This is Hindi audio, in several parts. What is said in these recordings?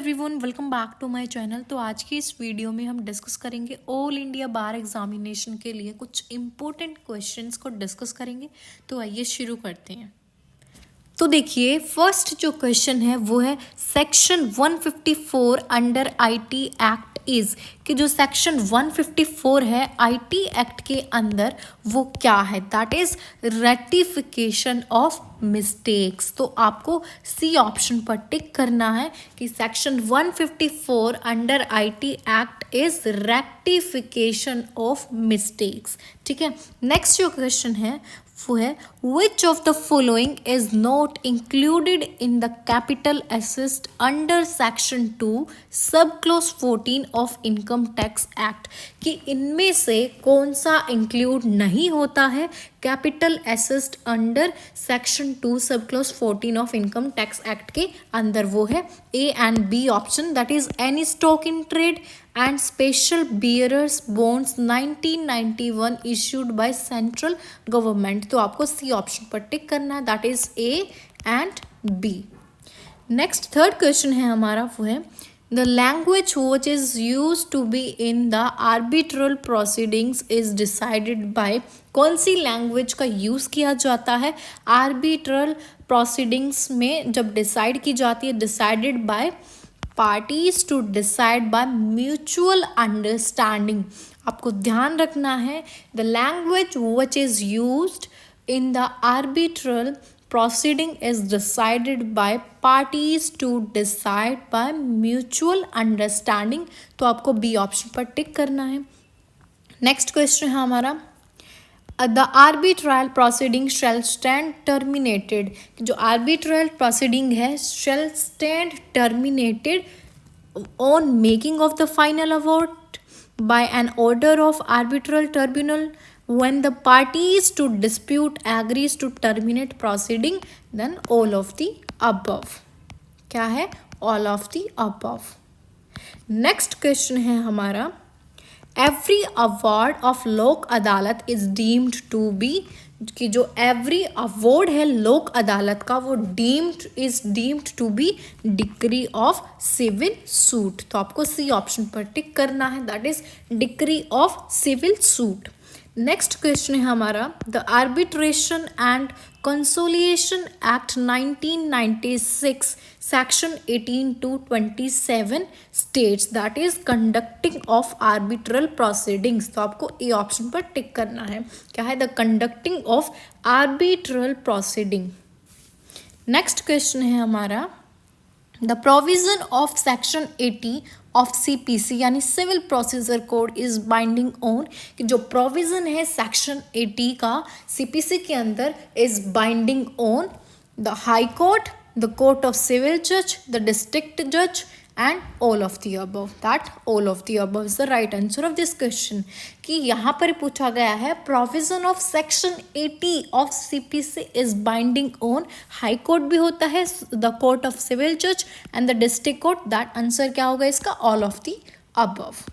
Everyone, welcome back to my channel. तो आज की इस वीडियो में हम डिस्कस करेंगे ऑल इंडिया बार एग्जामिनेशन के लिए कुछ इम्पोर्टेंट क्वेश्चंस को डिस्कस करेंगे। तो आइए शुरू करते हैं। तो देखिए, फर्स्ट जो क्वेश्चन है वो है section 154 under IT act is कि जो सेक्शन 154 है आईटी एक्ट के अंदर वो क्या है, that is rectification of mistakes. तो आपको सी ऑप्शन पर टिक करना है कि section 154 under IT act is rectification of mistakes. ठीक है, नेक्स्ट जो क्वेश्चन है वो है which of the following is not included in the capital assist under section 2 sub clause 14 of income tax act, कि इनमें से कौन सा इंक्लूड नहीं होता है capital assist under section 2 sub clause 14 of income tax act के अंदर। वो है A and B option, that is any stock in trade and special bearers bonds 1991 issued by central government। तो आपको सी ऑप्शन पर टिक करना है, that is A and B. Next third question है हमारा, वो है the language which is used to be in the arbitral proceedings is decided by, कौन सी लैंग्वेज का यूज किया जाता है आर्बिट्रल प्रोसीडिंग्स में जब डिसाइड की जाती है, decided by parties to decide by mutual understanding. आपको ध्यान रखना है the language which is used in the arbitral proceeding is decided by parties to decide by mutual understanding. तो आपको बी ऑप्शन पर टिक करना है। नेक्स्ट क्वेश्चन है हमारा the arbitral proceeding shall stand terminated, जो आर्बिट्रल प्रोसीडिंग है shall stand terminated on making of the final award by an order of arbitral tribunal when the parties to dispute agrees to terminate proceeding, then all of the above। क्या है? all of the above। Next question है हमारा एवरी अवार्ड ऑफ लोक अदालत इज डीम्ड टू बी, कि जो एवरी अवार्ड है लोक अदालत का वो deemed to be decree of civil suit. तो आपको सी ऑप्शन पर टिक करना है, that is decree of civil suit. Next question है हमारा the arbitration and conciliation act 1996 section 18 to 27 states that is conducting of arbitral proceedings. तो आपको ए ऑप्शन पर टिक करना है, क्या है? The conducting of arbitral proceeding. Next question है हमारा the provision of section 80 of CPC यानी civil procedure code is binding on, कि जो प्रोविजन है सेक्शन 80 का CPC के अंदर is binding on the high court, the court of civil जज, द डिस्ट्रिक्ट जज and all of the above, that all of the above is the right answer of this question। कि यहाँ पर पूछा गया है provision of section 80 of CPC is binding on high court भी होता है, the court of civil judge and the district court, that answer क्या होगा इसका? all of the above।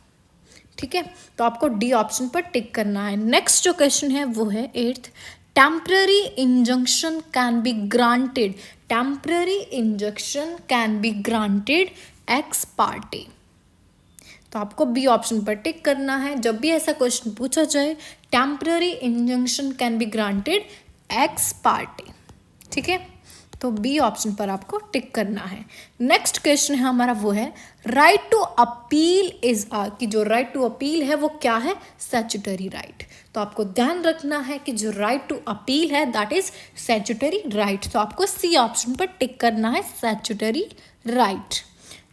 ठीक है, तो आपको डी ऑप्शन पर टिक करना है। नेक्स्ट जो क्वेश्चन है वो है 8th temporary injunction can be granted, temporary injunction can be granted x party. तो आपको बी ऑप्शन पर टिक करना है जब भी ऐसा क्वेश्चन पूछा जाए, temporary injunction can be granted x party. ठीक है, तो बी ऑप्शन पर आपको टिक करना है। नेक्स्ट क्वेश्चन है हमारा वो है राइट टू अपील इज कि जो राइट टू अपील है वो क्या है? Statutory right. तो आपको ध्यान रखना है कि जो राइट टू अपील है दैट इज स्टैट्यूटरी राइट। तो आपको सी ऑप्शन पर टिक करना है, स्टैट्यूटरी राइट।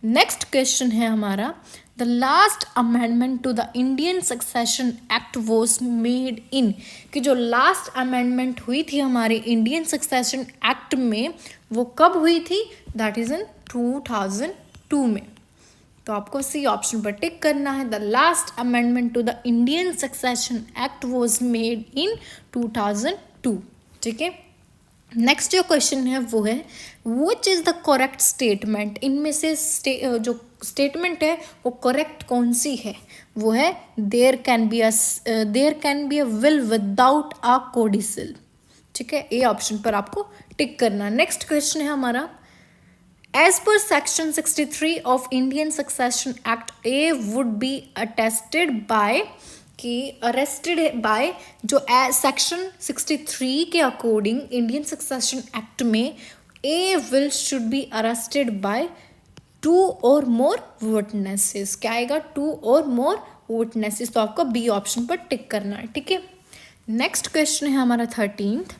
नेक्स्ट क्वेश्चन है हमारा the last amendment to the Indian succession act was made in, कि जो लास्ट अमेंडमेंट हुई थी हमारे इंडियन सक्सेशन एक्ट में वो कब हुई थी? दैट इज इन 2002 में। तो आपको सी ऑप्शन पर टिक करना है, the last amendment to the Indian succession act was made in 2002। ठीक है, नेक्स्ट जो क्वेश्चन है वो है which is the correct statement, इनमें से जो स्टेटमेंट है वो करेक्ट कौन सी है? वो है there can be a will without a codicil. ठीक है, ए ऑप्शन पर आपको टिक करना। नेक्स्ट क्वेश्चन है हमारा As per Section 63 of Indian Succession Act, A would be attested by कि अरेस्टेड बाय जो सेक्शन 63 के अकॉर्डिंग इंडियन सक्सेशन एक्ट में a will should be arrested by 2 और मोर विटनेसेस। क्या आएगा? 2 और मोर विटनेसेस। तो आपको बी ऑप्शन पर टिक करना है, ठीक है। नेक्स्ट क्वेश्चन है हमारा 13th।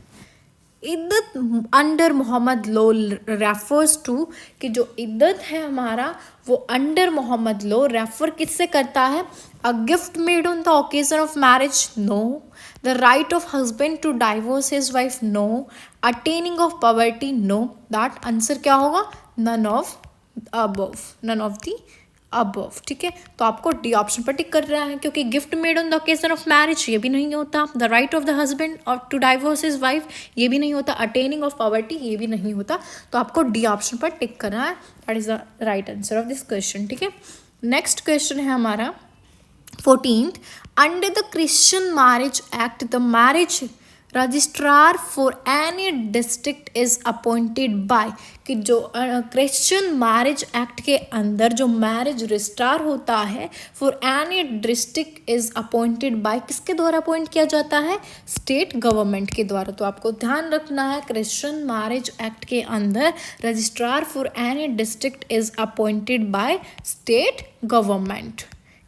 इद्दत under Mohammad law refers to कि जो इद्दत है हमारा वो अंडर मोहम्मद लॉ रेफर किससे करता है? A gift made on the occasion of marriage? No. The right of husband to divorce his wife? No. Attaining of poverty? No. That answer क्या होगा? None of above, none of the above, ठीक है। तो आपको डी ऑप्शन पर टिक कर रहा है, क्योंकि gift made on the occasion of marriage ये भी नहीं होता, the right of the husband और टू डाइवोर्स हिज वाइफ ये भी नहीं होता, अटेनिंग ऑफ पॉवर्टी ये भी नहीं होता। तो आपको डी ऑप्शन पर टिक करना है, that is the right answer of this question, ठीक है। नेक्स्ट क्वेश्चन है हमारा 14th। Under the Christian marriage act the marriage registrar for any district is appointed by कि जो क्रिश्चियन मैरिज एक्ट के अंदर जो मैरिज रजिस्ट्रार होता है for any district is appointed by किसके द्वारा अपॉइंट किया जाता है? स्टेट गवर्नमेंट के द्वारा। तो आपको ध्यान रखना है क्रिश्चियन मैरिज एक्ट के अंदर registrar for any district is appointed by state government.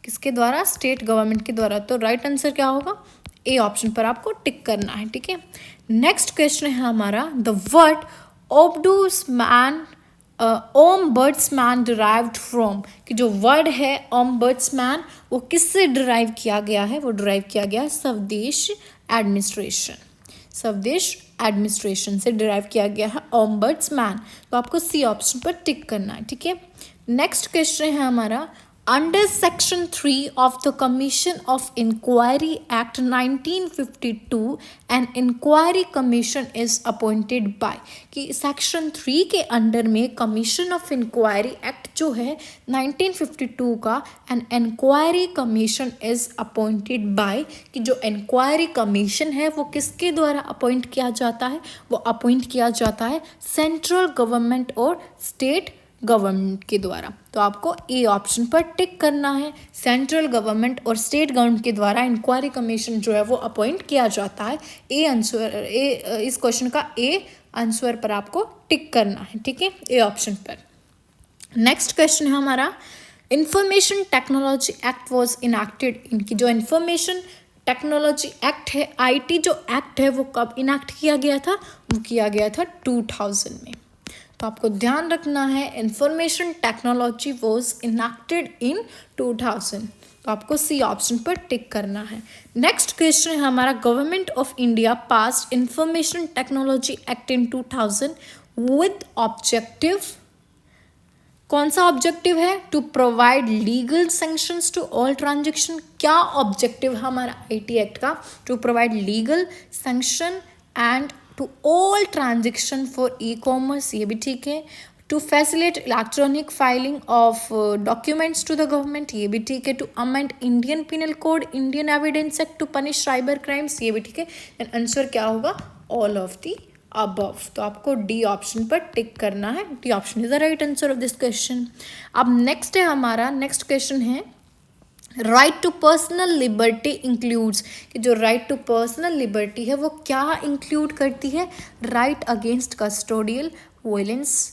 किसके द्वारा? स्टेट गवर्नमेंट के द्वारा। तो राइट आंसर क्या होगा? ए ऑप्शन पर आपको टिक करना है, ठीक है। नेक्स्ट क्वेश्चन है हमारा the word ombudsman ombudsman derived from कि जो वर्ड है ओम्बड्समैन वो किससे डिराइव किया गया है? वो डिराइव किया गया स्वदेश एडमिनिस्ट्रेशन, स्वदेश एडमिनिस्ट्रेशन से डिराइव किया गया है ओम्बड्समैन। तो आपको सी ऑप्शन पर टिक करना है, ठीक है। नेक्स्ट क्वेश्चन है हमारा Under Section 3 of the Commission of Inquiry Act 1952, an inquiry commission is appointed by कि Section 3 के अंडर में Commission of Inquiry Act जो है 1952 का an inquiry commission is appointed by कि जो inquiry commission है वो किसके द्वारा अपॉइंट किया जाता है? वो अपॉइंट किया जाता है सेंट्रल गवर्नमेंट और स्टेट गवर्नमेंट के द्वारा। तो आपको ए ऑप्शन पर टिक करना है, सेंट्रल गवर्नमेंट और स्टेट गवर्नमेंट के द्वारा इंक्वायरी कमीशन जो है वो अपॉइंट किया जाता है। ए आंसर इस क्वेश्चन का ए आंसर पर आपको टिक करना है, ठीक है, ए ऑप्शन पर। नेक्स्ट क्वेश्चन है हमारा information technology act was enacted इनकी जो इंफॉर्मेशन टेक्नोलॉजी एक्ट है IT जो एक्ट है वो कब इनैक्ट किया गया था? वो किया गया था 2000 में। तो आपको ध्यान रखना है इंफॉर्मेशन टेक्नोलॉजी वॉज इनैक्टेड इन 2000। तो आपको सी ऑप्शन पर टिक करना है। नेक्स्ट क्वेश्चन है हमारा government of India passed information technology act in 2000 with objective. कौन सा ऑब्जेक्टिव है? To provide legal sanctions to all transaction. क्या ऑब्जेक्टिव है हमारा IT एक्ट का? To provide legal sanction and to all transaction for e-commerce, ये भी ठीक है। To facilitate electronic filing of documents to the government, ये भी ठीक है। To amend Indian penal code, Indian evidence act to punish cyber crimes, ये भी ठीक है। एंड आंसर क्या होगा? All of the above. तो आपको डी ऑप्शन पर टिक करना है, D option is the right answer of this question. अब नेक्स्ट है हमारा नेक्स्ट क्वेश्चन है right to personal liberty includes कि जो राइट टू पर्सनल लिबर्टी है वो क्या इंक्लूड करती है? Right against custodial violence,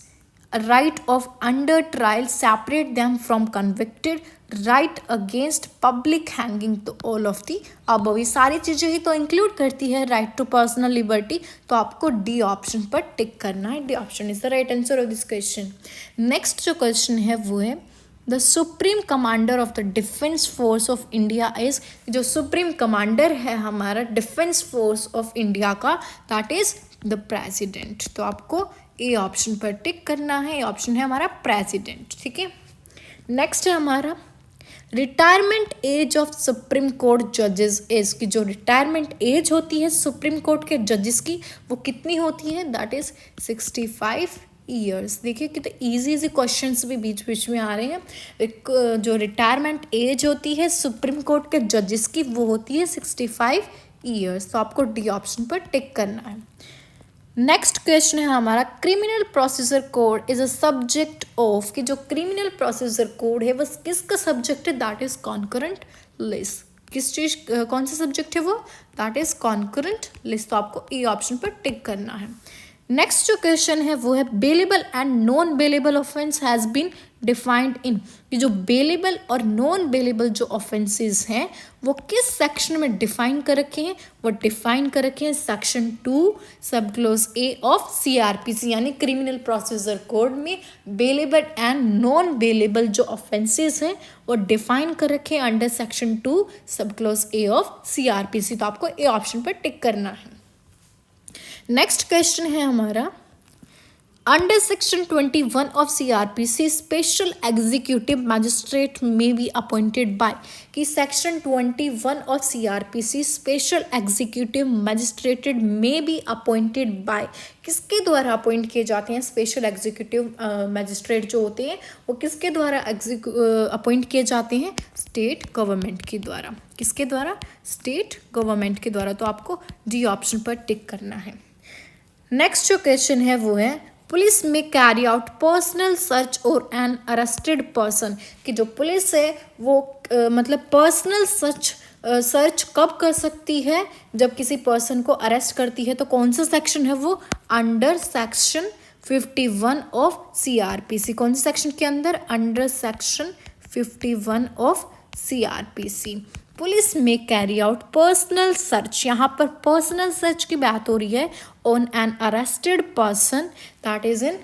right of under trial separate them from convicted, right against public hanging. तो ऑल ऑफ दी अबव ये सारी चीज़ें ही तो इंक्लूड करती है राइट टू पर्सनल लिबर्टी। तो आपको डी ऑप्शन पर टिक करना है, D option is the right answer of this question. Next जो क्वेश्चन है वो है the supreme commander of the defence force of India is जो सुप्रीम कमांडर है हमारा डिफेंस फोर्स ऑफ इंडिया का दैट इज द प्रेसिडेंट। तो आपको ए ऑप्शन पर टिक करना है, ए ऑप्शन है हमारा प्रेसिडेंट, ठीक है। नेक्स्ट है हमारा retirement age of supreme court जजेस इज कि जो रिटायरमेंट एज होती है सुप्रीम कोर्ट के जजेस की वो कितनी होती है? That is 65 years. देखिए कितने इजी क्वेश्चंस भी बीच बीच में आ रहे हैं। एक जो रिटायरमेंट एज होती है सुप्रीम कोर्ट के जजेस की वो होती है 65 ईयर्स। तो आपको डी ऑप्शन पर टिक करना है। नेक्स्ट नेक्स्ट क्वेश्चन है हमारा, criminal procedure code is a subject of, कि जो क्रिमिनल प्रोसीजर कोड है वो किसका सब्जेक्ट है, दैट इज कॉन्करेंट लिस्ट। किस चीज, कौन सा सब्जेक्ट है वो, दैट इज कॉन्करेंट लिस्ट। तो आपको ए ऑप्शन पर टिक करना है। नेक्स्ट जो क्वेश्चन है वो है, bailable and non bailable offence has been defined in, कि जो बेलेबल और नॉन बेलेबल जो ऑफेंसेस हैं वो किस सेक्शन में डिफाइन कर रखे हैं, वो डिफाइन कर रखे हैं section 2 sub close A of CrPC, यानी क्रिमिनल प्रोसीजर कोड में बेलेबल एंड नॉन बेलेबल जो ऑफेंसेस हैं वो डिफाइन कर रखे हैं under section 2 sub close A of CrPC. तो आपको ए ऑप्शन पर टिक करना है। नेक्स्ट क्वेश्चन है हमारा, under section 21 of CrPC special executive magistrate may be appointed by, कि section 21 of CrPC special executive magistrate may be appointed bye, किसके द्वारा अपॉइंट किए जाते हैं स्पेशल एग्जीक्यूटिव मैजिस्ट्रेट जो होते हैं वो किसके द्वारा अपॉइंट किए जाते हैं, स्टेट गवर्नमेंट के द्वारा। किसके द्वारा, स्टेट गवर्नमेंट के द्वारा। तो आपको डी ऑप्शन पर टिक करना है। नेक्स्ट जो क्वेश्चन है वो है, पुलिस में कैरी आउट पर्सनल सर्च और एन अरेस्टेड पर्सन, कि जो पुलिस है वो मतलब पर्सनल सर्च कब कर सकती है, जब किसी पर्सन को अरेस्ट करती है। तो कौन सा सेक्शन है वो, अंडर सेक्शन 51 ऑफ सीआरपीसी। कौन से सेक्शन के अंदर, under section 51 of CrPC. Police में कैरी आउट पर्सनल सर्च, यहाँ पर पर्सनल सर्च की बात हो रही है on an arrested person, that is in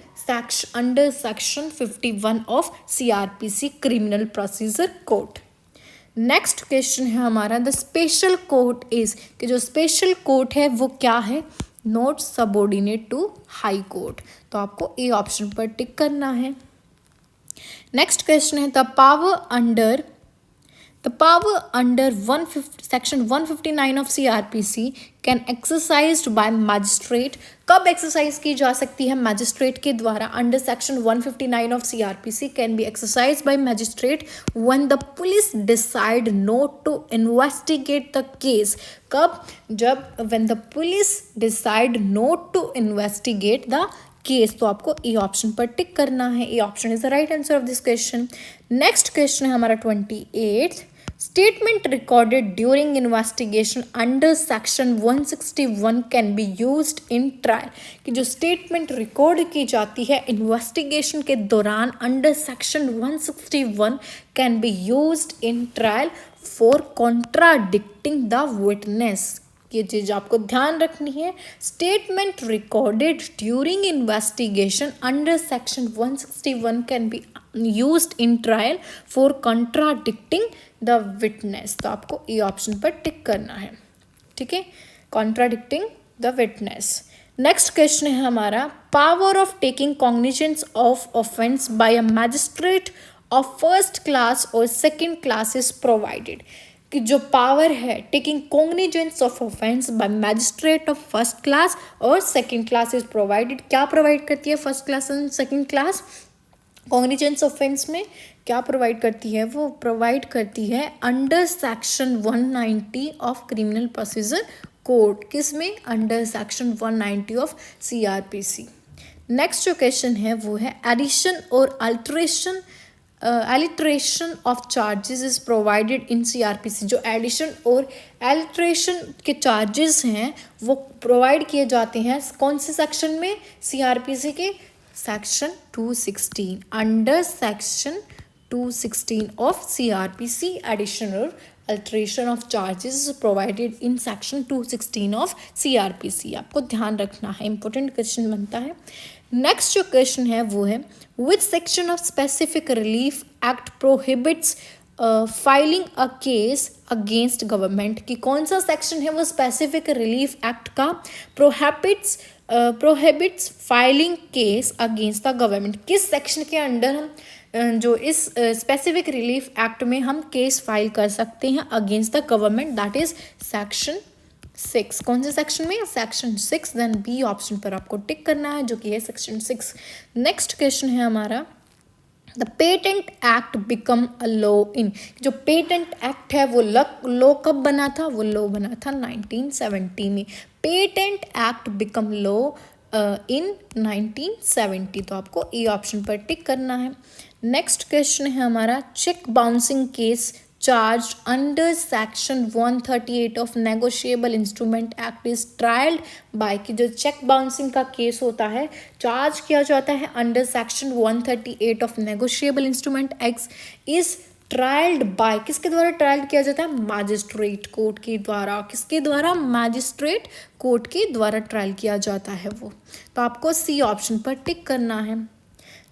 under section 51 of CrPC criminal procedure code. Next question है हमारा, द स्पेशल कोर्ट इज, कि जो स्पेशल कोर्ट है वो क्या है, not subordinate to high court. तो आपको ए ऑप्शन पर टिक करना है। नेक्स्ट क्वेश्चन है, The power under section 159 of CRPC can exercised by magistrate, कब एक्सरसाइज की जा सकती है मैजिस्ट्रेट के द्वारा, under section 159 of CRPC can be exercise by magistrate when the police decide not to investigate the case. कब, जब when the police decide not to investigate the case. तो आपको ए ऑप्शन पर टिक करना है। A option is the right answer of this question. Next question है हमारा 28, statement recorded during investigation under section 161 can be used in trial, कि जो स्टेटमेंट रिकॉर्ड की जाती है इन्वेस्टिगेशन के दौरान under section 161 can be used in trial for contradicting the witness. ये चीज़ आपको ध्यान रखनी है, statement recorded during investigation under section 161 can be used in trial for contradicting the witness. तो आपको ए ऑप्शन पर टिक करना है, ठीक है, contradicting the witness. Next question है हमारा, power of taking cognizance of offence by a magistrate of first class और सेकेंड क्लास इज प्रोवाइडेड, कि जो पावर है taking cognizance of offence by magistrate of first class और सेकंड क्लास इज प्रोवाइडेड। क्या प्रोवाइड करती है first class and second class, cognizance offence में क्या प्रोवाइड करती है, वो प्रोवाइड करती है under section 190 of criminal procedure code. किस में, under section 190 of CrPC. Next जो क्वेश्चन है वो है, एडिशन और alteration of charges is provided in CrPC. जो एडिशन और अल्ट्रेशन के चार्जेस हैं वो प्रोवाइड किए जाते हैं कौन से सेक्शन में, सीआरपीसी के section 216, under section 216 of CrPC. Addition और alteration of charges provided in section 216 of CrPC. आपको ध्यान रखना है, इंपॉर्टेंट क्वेश्चन बनता है। नेक्स्ट जो क्वेश्चन है वो है, which section of specific relief act prohibits filing a case against government, कि कौन सा सेक्शन है वो स्पेसिफिक रिलीफ एक्ट का prohibits filing case against the government. किस सेक्शन के अंडर हम जो इस स्पेसिफिक रिलीफ एक्ट में हम केस फाइल कर सकते हैं against the government, that is section 6। कौन से सेक्शन में, सेक्शन 6। देन बी ऑप्शन पर आपको टिक करना है जो कि है सेक्शन 6। नेक्स्ट क्वेश्चन है हमारा, the patent act become a law in, जो पेटेंट एक्ट है वो लॉ कब बना था, वो लॉ बना था 1970 में। Patent act become law in 1970। तो आपको ए ऑप्शन पर टिक करना है। नेक्स्ट क्वेश्चन है हमारा, cheque bouncing case charge under section 138 of negotiable instrument act is trialled by, कि जो चेक बाउंसिंग का केस होता है चार्ज किया जाता है under section 138 of negotiable instrument act is trialled by, किसके द्वारा ट्रायल किया जाता है? मैजिस्ट्रेट कोर्ट के द्वारा। किसके द्वारा? मैजिस्ट्रेट कोर्ट के द्वारा ट्रायल किया जाता है वो। तो आपको सी ऑप्शन पर टिक करना है।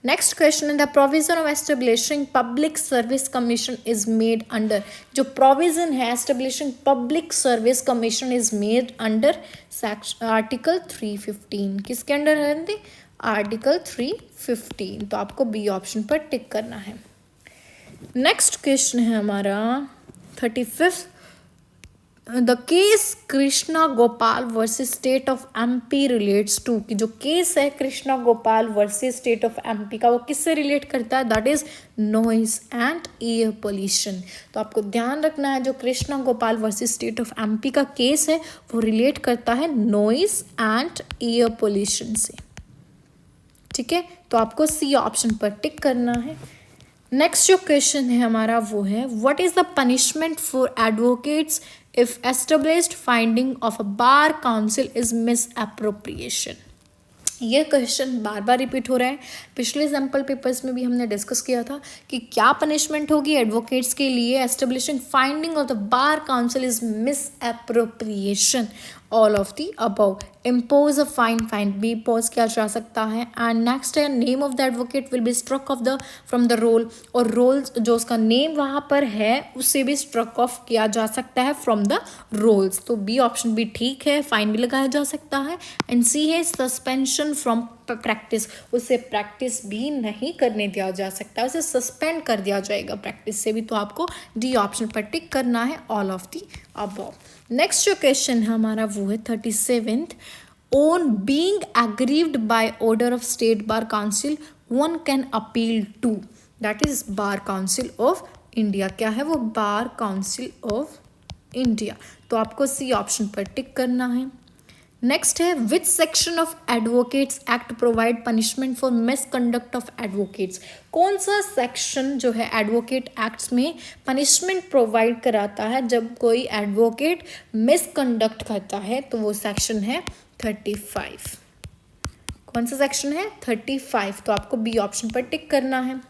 नेक्स्ट क्वेश्चन है, the provision of establishing public service commission is made under, जो प्रोविजन है establishing public service commission is made under article 315, किसके अंडर है? आर्टिकल 315। तो आपको बी ऑप्शन पर टिक करना है। नेक्स्ट क्वेश्चन है हमारा 35th, the case Krishna Gopal versus state of MP relates to, कि जो केस है Krishna Gopal versus state of MP का, वो किससे रिलेट करता है? That is noise and air pollution. तो आपको ध्यान रखना है, जो Krishna Gopal versus state of MP का केस है वो रिलेट करता है नॉइज एंड एयर पोल्यूशन से। ठीक है, तो आपको सी ऑप्शन पर टिक करना है। नेक्स्ट जो क्वेश्चन है हमारा वो है, what is the punishment for advocates if established finding of a bar council is miss appropriation. ये क्वेश्चन बार बार रिपीट हो रहा है, पिछले सैम्पल पेपर्स में भी हमने डिस्कस किया था कि क्या पनिशमेंट होगी एडवोकेट्स के लिए establishing finding of the bar council is misappropriation. All of the above, impose a fine, fine भी इम्पोज किया जा सकता है। एंड नेक्स्ट है, name of the advocate will be struck off the from the roll, और रोल जो उसका नेम वहाँ पर है उससे भी स्ट्रक ऑफ किया जा सकता है फ्रॉम द रोल्स। तो बी ऑप्शन भी ठीक है, फाइन भी लगाया जा सकता है। एंड सी है सस्पेंशन फ्रॉम प्रैक्टिस, उसे प्रैक्टिस भी नहीं करने दिया जा सकता, उसे सस्पेंड कर दिया जाएगा प्रैक्टिस से भी। तो आपको डी ऑप्शन पर टिक करना है, all of the above. Next जो क्वेश्चन है हमारा वो है 37th, on being aggrieved by order of state bar council one can appeal to, that is bar council of India. क्या है वो? Bar council of India. तो आपको सी ऑप्शन पर टिक करना है। नेक्स्ट है, which section of advocates act provide punishment for misconduct of advocates, कौन सा सेक्शन जो है एडवोकेट एक्ट्स में पनिशमेंट प्रोवाइड कराता है जब कोई एडवोकेट मिसकंडक्ट करता है? तो वो सेक्शन है 35। कौन सा सेक्शन है? 35। तो आपको बी ऑप्शन पर टिक करना है।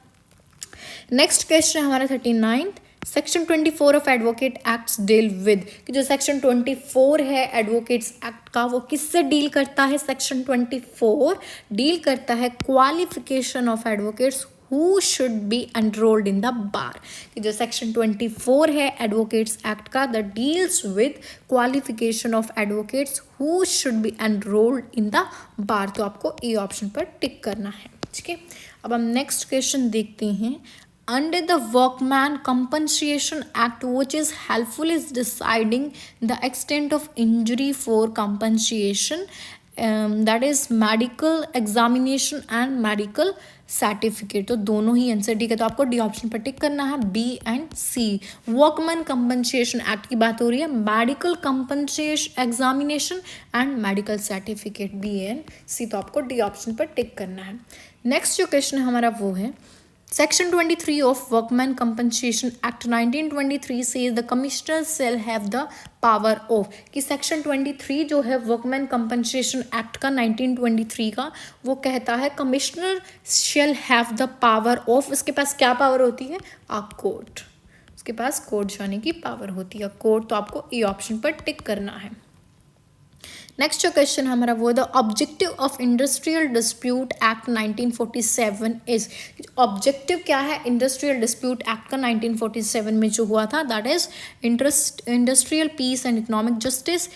नेक्स्ट क्वेश्चन हमारा 39th, section 24 of advocate acts deal with, कि जो सेक्शन 24 है एडवोकेट्स एक्ट का वो किससे डील करता है? सेक्शन 24 डील करता है qualification of advocates who should be enrolled in the bar, कि जो सेक्शन 24 है एडवोकेट्स एक्ट का that deals with qualification of advocates who should be enrolled in the bar. तो आपको ए ऑप्शन पर टिक करना है। ठीक है, अब हम नेक्स्ट क्वेश्चन देखते हैं। Under the Workman Compensation Act, which is helpful is deciding the extent of injury for compensation, that is medical examination and medical certificate. तो दोनों ही आंसर ठीक है, तो आपको डी ऑप्शन पर टिक करना है, B and C. Workman compensation act की बात हो रही है, medical compensation examination and medical certificate, B and C. तो आपको डी ऑप्शन पर टिक करना है। नेक्स्ट जो क्वेश्चन हमारा वो है, Section 23 of Workman Compensation Act 1923 says the commissioner shall have the power of, कि सेक्शन 23 जो है वर्कमैन कंपनसेशन एक्ट का 1923 का वो कहता है commissioner shall have the power of, उसके पास क्या पावर होती है? आ कोर्ट, उसके पास कोर्ट जाने की पावर होती है, कोर्ट। तो आपको ए ऑप्शन पर टिक करना है। नेक्स्ट जो क्वेश्चन हमारा वो the objective of industrial dispute act 1947 is, objective क्या है इंडस्ट्रियल डिस्प्यूट एक्ट का 1947 में जो हुआ था? That is industrial peace and economic justice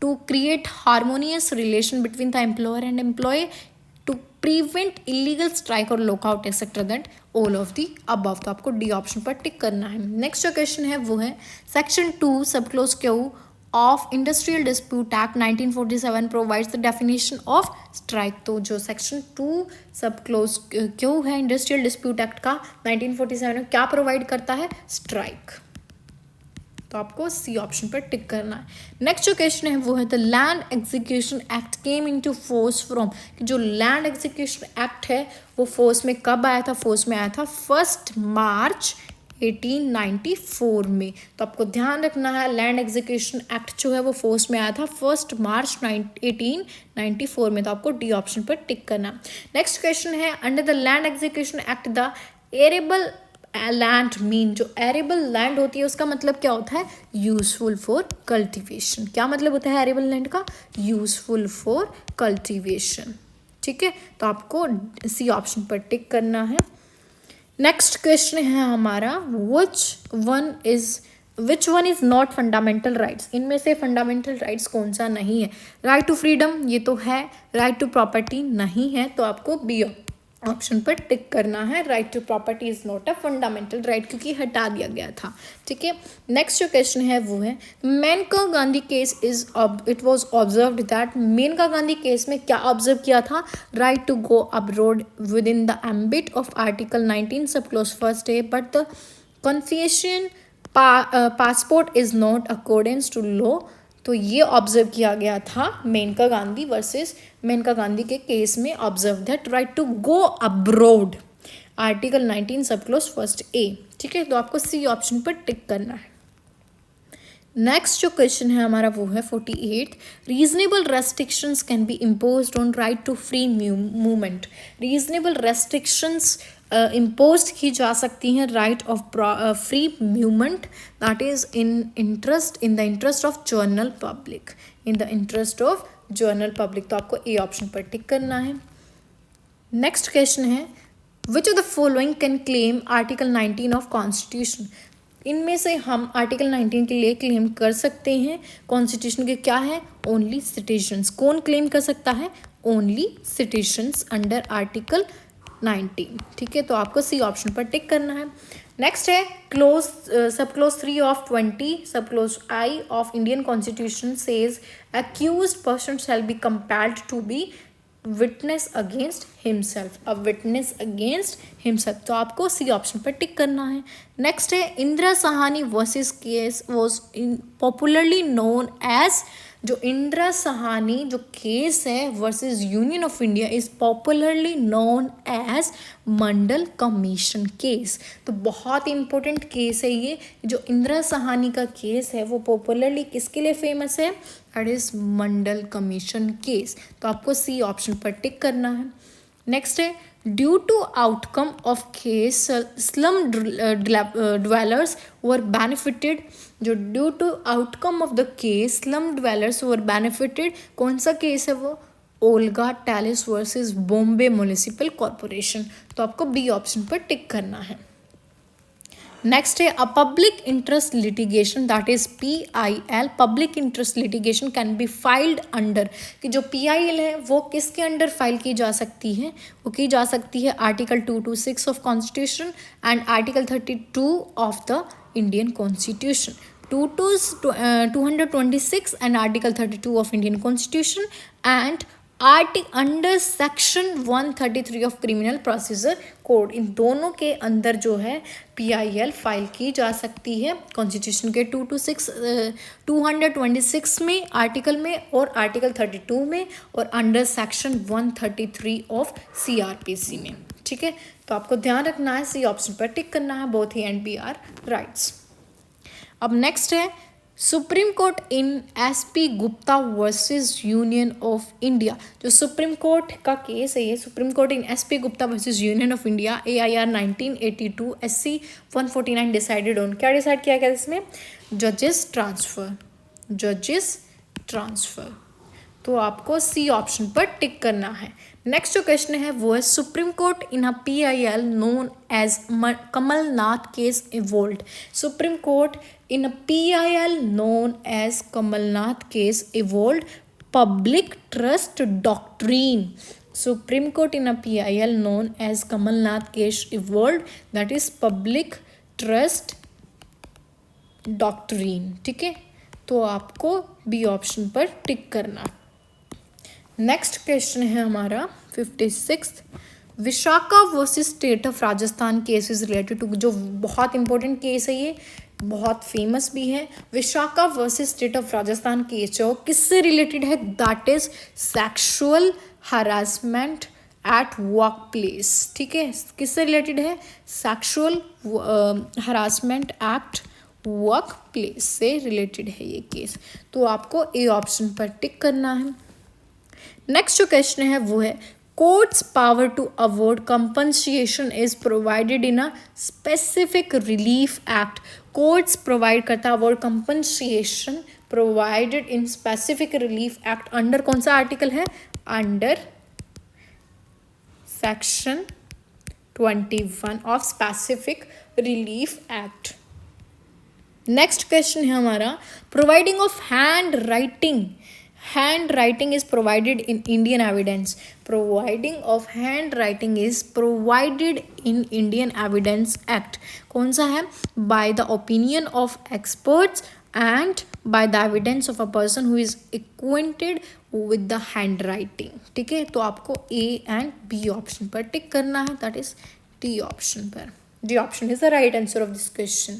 to create harmonious relation between the employer and employee to prevent illegal strike और lockout etcetera that all of the above. तो आपको डी ऑप्शन पर टिक करना है। नेक्स्ट जो क्वेश्चन है वो है section 2 sub close Q of Industrial Dispute Act 1947 provides the definition of strike। तो जो सेक्शन 2 सब क्लोज क्यों है इंडस्ट्रियल डिस्प्यूट एक्ट का 1947 में क्या प्रोवाइड करता है? स्ट्राइक। तो आपको सी ऑप्शन पर टिक करना है। नेक्स्ट जो क्वेश्चन है वो है the land execution act came into force from, जो लैंड एग्जीक्यूशन एक्ट है वो फोर्स में कब आया था? फोर्स में आया था 1 मार्च 1894 में। तो आपको ध्यान रखना है लैंड एग्जीक्यूशन एक्ट जो है वो फोर्स में आया था 1 मार्च 1894 में। तो आपको डी ऑप्शन पर टिक करना। नेक्स्ट क्वेश्चन है under the land execution act the arable land mean, जो एरेबल लैंड होती है उसका मतलब क्या होता है? Useful for cultivation. क्या मतलब होता है एरेबल लैंड का? Useful for cultivation. ठीक है, तो आपको सी ऑप्शन पर टिक करना है। नेक्स्ट क्वेश्चन है हमारा which one is not fundamental rights, इनमें से फंडामेंटल राइट्स कौन सा नहीं है? राइट टू फ्रीडम ये तो है, राइट टू प्रॉपर्टी नहीं है, तो आपको बी ऑप्शन पर टिक करना है। Right to property is not a fundamental right, क्योंकि हटा दिया गया था। ठीक है, नेक्स्ट जो क्वेश्चन है वो है Maneka Gandhi case it was observed that, Maneka Gandhi case में क्या ऑब्जर्व किया था? Right to go abroad within the ambit of article 19 sub clause first A, but the confession passport is not accordance to law. तो ये ऑब्जर्व किया गया था मेनका गांधी वर्सेस मेनका गांधी के केस में। Observe that right to go abroad article 19 sub clause first ए। ठीक है, तो आपको सी ऑप्शन पर टिक करना है। नेक्स्ट जो क्वेश्चन है हमारा वो है 48 reasonable restrictions can be imposed on right to free movement. Reasonable restrictions impose की जा सकती हैं right of free movement, that is in the interest of general public, in the interest of general public. तो आपको ए ऑप्शन पर टिक करना है। नेक्स्ट क्वेश्चन है which of the following can claim article 19 of constitution. इनमें से हम आर्टिकल 19 के लिए क्लेम कर सकते हैं कॉन्स्टिट्यूशन के, क्या है? Only citizens. कौन क्लेम कर सकता है? Only citizens under article 19। ठीक है, तो आपको सी ऑप्शन पर टिक करना है। नेक्स्ट है सब क्लोज 3 ऑफ 20 सब close I of Indian constitution says accused person shall be compelled to be witness against himself, a witness against himself। तो आपको सी ऑप्शन पर टिक करना है। नेक्स्ट है Indira Sawhney versus case was popularly known as, जो इंदिरा साहानी जो केस है versus union of India is popularly known as Mandal commission case. तो बहुत इंपॉर्टेंट केस है ये, जो इंदिरा साहानी का केस है वो पॉपुलरली किसके लिए फेमस है? That is Mandal commission case. तो आपको सी ऑप्शन पर टिक करना है। नेक्स्ट है due to outcome of case slum dwellers were benefited, जो due to outcome of the case slum dwellers were benefited, कौन सा केस है वो? Olga Tellis versus Bombay municipal corporation. तो आपको बी ऑप्शन पर टिक करना है। नेक्स्ट है a public interest litigation that is PIL, public interest litigation can be filed under, कि जो PIL है वो किसके अंडर फाइल की जा सकती है? वो की जा सकती है article 226 of constitution and article 32 of the Indian constitution. 226 and article 32 of Indian Constitution and under section 133 of criminal procedure code, इन दोनों के अंदर जो है PIL फाइल की जा सकती है कॉन्स्टिट्यूशन के 226 में आर्टिकल में और आर्टिकल 32 में और अंडर सेक्शन 133 ऑफ CRPC में। ठीक है, तो आपको ध्यान रखना है सी ऑप्शन पर टिक करना है, बोथ ही एंड बी आर राइट्स। अब नेक्स्ट है supreme court in SP Gupta versus union of India. जो सुप्रीम कोर्ट का केस है ये supreme court in SP Gupta versus union of India AIR 1982 SC 149 decided on, क्या डिसाइड किया गया इसमें? जजेस ट्रांसफर। तो आपको सी ऑप्शन पर टिक करना है। नेक्स्ट जो क्वेश्चन है वो है supreme court in a PIL known as Kamalnath case evolved. Supreme court in a PIL known as Kamalnath case evolved public trust doctrine. Supreme Court in a PIL known as Kamalnath case evolved that is public trust doctrine। ठीक है, तो आपको बी ऑप्शन पर टिक करना। नेक्स्ट क्वेश्चन है हमारा 56 Vishakha versus state of Rajasthan case is related to, जो बहुत इंपॉर्टेंट केस है ये बहुत फेमस भी है। Vishakha versus state of Rajasthan case किससे रिलेटेड है? That is sexual harassment at work place. ठीक है, किससे रिलेटेड है? Sexual harassment act work place से रिलेटेड है ये केस। तो आपको ए ऑप्शन पर टिक करना है। नेक्स्ट जो क्वेश्चन है वो है courts power to award compensation is provided in a specific relief act. Courts provide करता है award compensation provided in specific relief act under कौन सा आर्टिकल है? Under section 21 of specific relief act. Next question है हमारा providing of hand writing is provided in Indian evidence. Providing of handwriting is provided in Indian Evidence Act. कौन सा है? By the opinion of experts and by the evidence of a person who is acquainted with the handwriting. ठीक है, तो आपको A and B ऑप्शन पर टिक करना है, दैट इज D ऑप्शन पर। D option is the right answer of this question.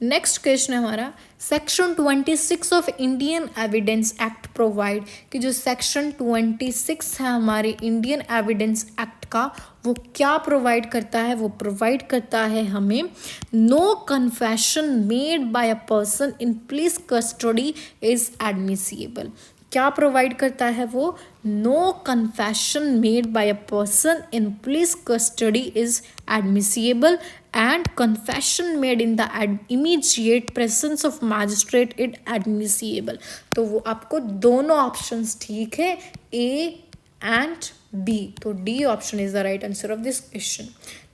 Next question है हमारा section 26 of Indian evidence act provide कि जो सेक्शन 26 है हमारे इंडियन एविडेंस एक्ट का वो क्या प्रोवाइड करता है? वो प्रोवाइड करता है हमें no confession made by a person in police custody is admissible. क्या प्रोवाइड करता है वो? No confession made by a person in police custody is admissible and confession made in the immediate presence of magistrate it admissible। तो वो आपको दोनों ऑप्शंस ठीक है, A and B। तो D option is the right answer of this question.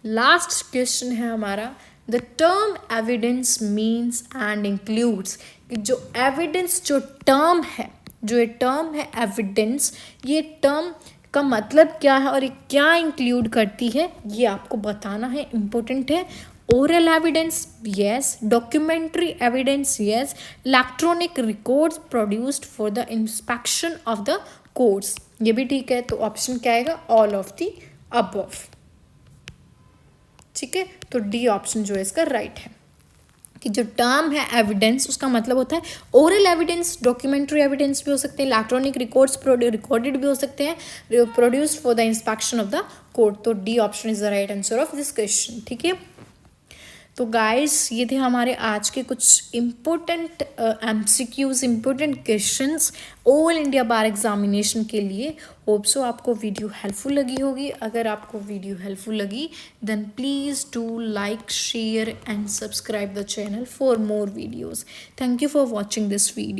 Last question है हमारा the term evidence means and includes कि जो एविडेंस जो टर्म है, जो ये टर्म है एविडेंस, ये टर्म का मतलब क्या है और ये क्या इंक्लूड करती है ये आपको बताना है, इंपॉर्टेंट है। Oral evidence yes, documentary evidence yes, electronic records produced for the inspection of the courts, ये भी ठीक है। तो ऑप्शन क्या आएगा? All of the above. ठीक है, तो डी ऑप्शन जो है इसका राइट है कि जो टर्म है एविडेंस उसका मतलब होता है ओरल एविडेंस, डॉक्यूमेंट्री एविडेंस भी हो सकते हैं, इलेक्ट्रॉनिक रिकॉर्ड्स रिकॉर्डेड भी हो सकते हैं, produced for the inspection of the court. तो D option is the right answer of this question. ठीक है, तो गाइस ये थे हमारे आज के कुछ important MCQs, important questions all India बार एग्जामिनेशन के लिए। होप सो आपको वीडियो हेल्पफुल लगी होगी। अगर आपको वीडियो हेल्पफुल लगी then please do like, share and subscribe the channel for more videos. Thank you for watching this video.